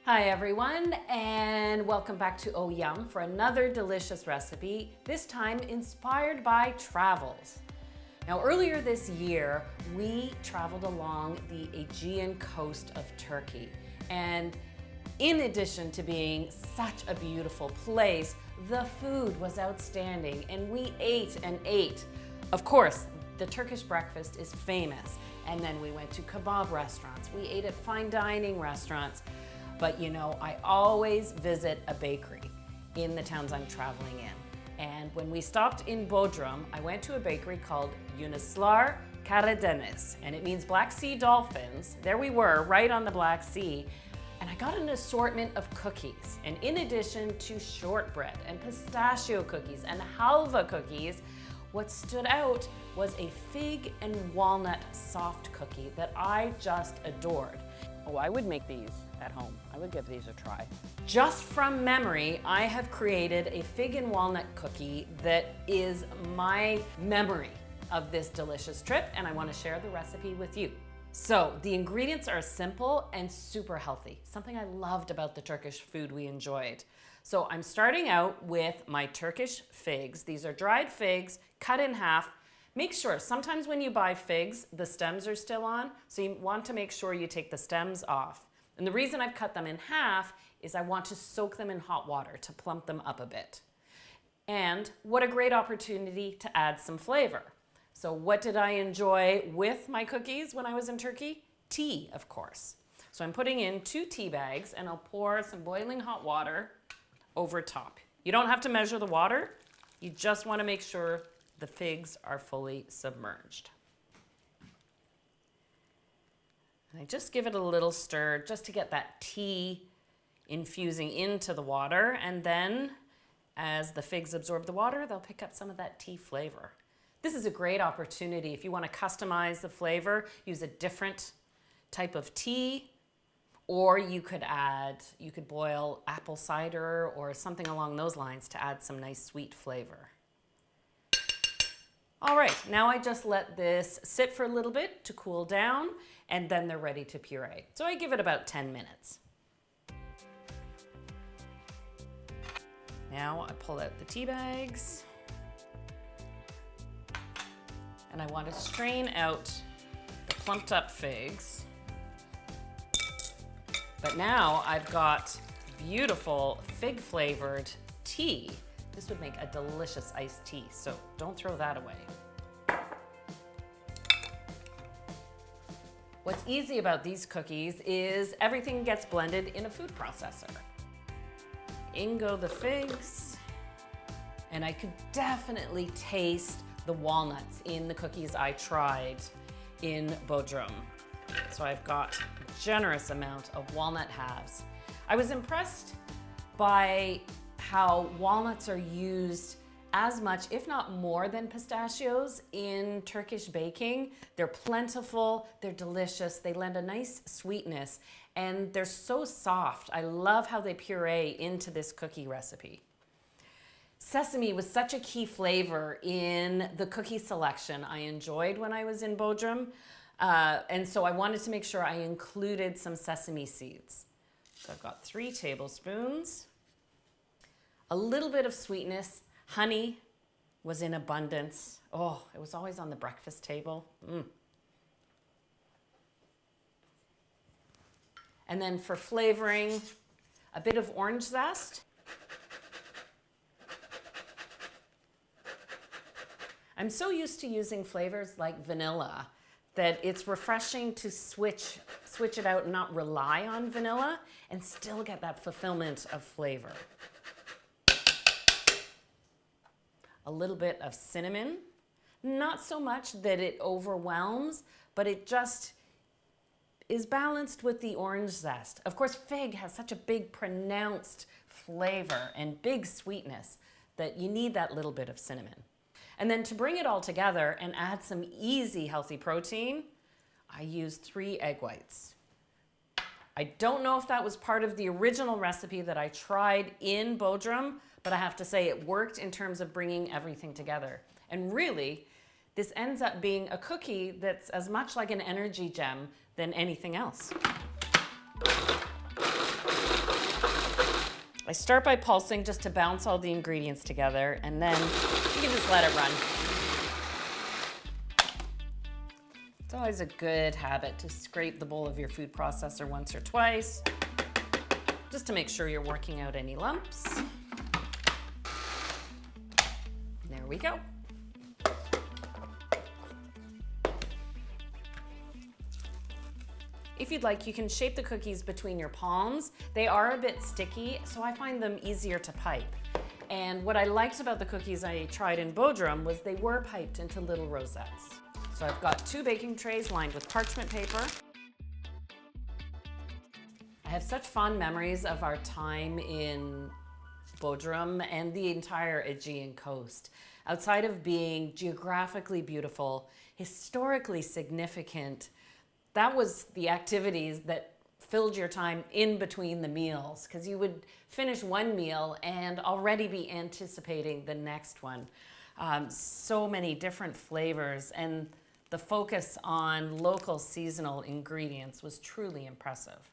Hi everyone, and welcome back to Oh Yum for another delicious recipe, this time inspired by travels. Now earlier this year, we traveled along the Aegean coast of Turkey, and in addition to being such a beautiful place, the food was outstanding and we ate and ate. Of course, the Turkish breakfast is famous, and then we went to kebab restaurants, we ate at fine dining restaurants. But you know, I always visit a bakery in the towns I'm traveling in. And when we stopped in Bodrum, I went to a bakery called Yunuslar Karadeniz, and it means Black Sea dolphins. There we were, right on the Black Sea. And I got an assortment of cookies. And in addition to shortbread and pistachio cookies and halva cookies, what stood out was a fig and walnut soft cookie that I just adored. Oh, I would make these at home. I would give these a try. Just from memory, I have created a fig and walnut cookie that is my memory of this delicious trip, and I want to share the recipe with you. So the ingredients are simple and super healthy, something I loved about the Turkish food we enjoyed. So I'm starting out with my Turkish figs. These are dried figs cut in half. Make sure, sometimes when you buy figs, the stems are still on, so you want to make sure you take the stems off. And the reason I've cut them in half is I want to soak them in hot water to plump them up a bit. And what a great opportunity to add some flavor. So what did I enjoy with my cookies when I was in Turkey? Tea, of course. So I'm putting in 2 tea bags and I'll pour some boiling hot water over top. You don't have to measure the water. You just want to make sure the figs are fully submerged. And I just give it a little stir just to get that tea infusing into the water, and then as the figs absorb the water, they'll pick up some of that tea flavor. This is a great opportunity if you want to customize the flavor, use a different type of tea, or you could boil apple cider or something along those lines to add some nice sweet flavor. All right, now I just let this sit for a little bit to cool down, and then they're ready to puree. So I give it about 10 minutes. Now I pull out the tea bags, and I want to strain out the plumped up figs. But now I've got beautiful fig flavored tea. This would make a delicious iced tea, so don't throw that away. What's easy about these cookies is everything gets blended in a food processor. In go the figs, and I could definitely taste the walnuts in the cookies I tried in Bodrum. So I've got a generous amount of walnut halves. I was impressed by how walnuts are used as much, if not more than pistachios in Turkish baking. They're plentiful, they're delicious, they lend a nice sweetness, and they're so soft. I love how they puree into this cookie recipe. Sesame was such a key flavor in the cookie selection I enjoyed when I was in Bodrum, and so I wanted to make sure I included some sesame seeds. So I've got 3 tablespoons. A little bit of sweetness. Honey was in abundance. Oh, it was always on the breakfast table. And then for flavoring, a bit of orange zest. I'm so used to using flavors like vanilla that it's refreshing to switch it out and not rely on vanilla and still get that fulfillment of flavor. A little bit of cinnamon, not so much that it overwhelms, but it just is balanced with the orange zest. Of course, fig has such a big pronounced flavor and big sweetness that you need that little bit of cinnamon. And then to bring it all together and add some easy healthy protein, I used 3 egg whites. I don't know if that was part of the original recipe that I tried in Bodrum, but I have to say it worked in terms of bringing everything together. And really, this ends up being a cookie that's as much like an energy gem than anything else. I start by pulsing just to bounce all the ingredients together, and then you can just let it run. It's always a good habit to scrape the bowl of your food processor once or twice, just to make sure you're working out any lumps. There we go. If you'd like, you can shape the cookies between your palms. They are a bit sticky, so I find them easier to pipe. And what I liked about the cookies I tried in Bodrum was they were piped into little rosettes. So I've got 2 baking trays lined with parchment paper. I have such fond memories of our time in Bodrum and the entire Aegean coast. Outside of being geographically beautiful, historically significant, that was the activities that filled your time in between the meals, because you would finish one meal and already be anticipating the next one. So many different flavors, and the focus on local seasonal ingredients was truly impressive.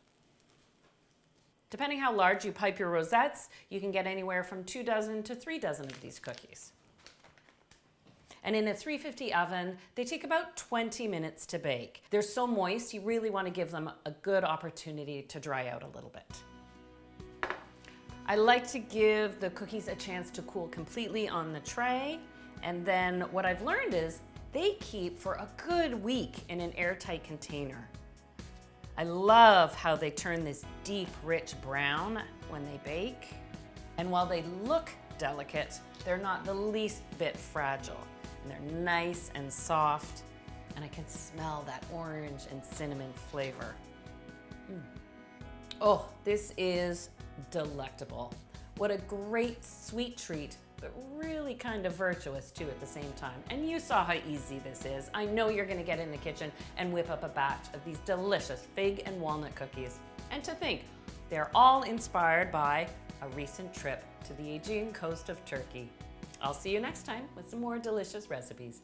Depending how large you pipe your rosettes, you can get anywhere from 2 dozen to 3 dozen of these cookies. And in a 350 oven, they take about 20 minutes to bake. They're so moist, you really want to give them a good opportunity to dry out a little bit. I like to give the cookies a chance to cool completely on the tray, and then what I've learned is they keep for a good week in an airtight container. I love how they turn this deep, rich brown when they bake. And while they look delicate, they're not the least bit fragile. And they're nice and soft, and I can smell that orange and cinnamon flavor. Oh, this is delectable. What a great sweet treat, but really kind of virtuous too at the same time. And you saw how easy this is. I know you're gonna get in the kitchen and whip up a batch of these delicious fig and walnut cookies. And to think, they're all inspired by a recent trip to the Aegean coast of Turkey. I'll see you next time with some more delicious recipes.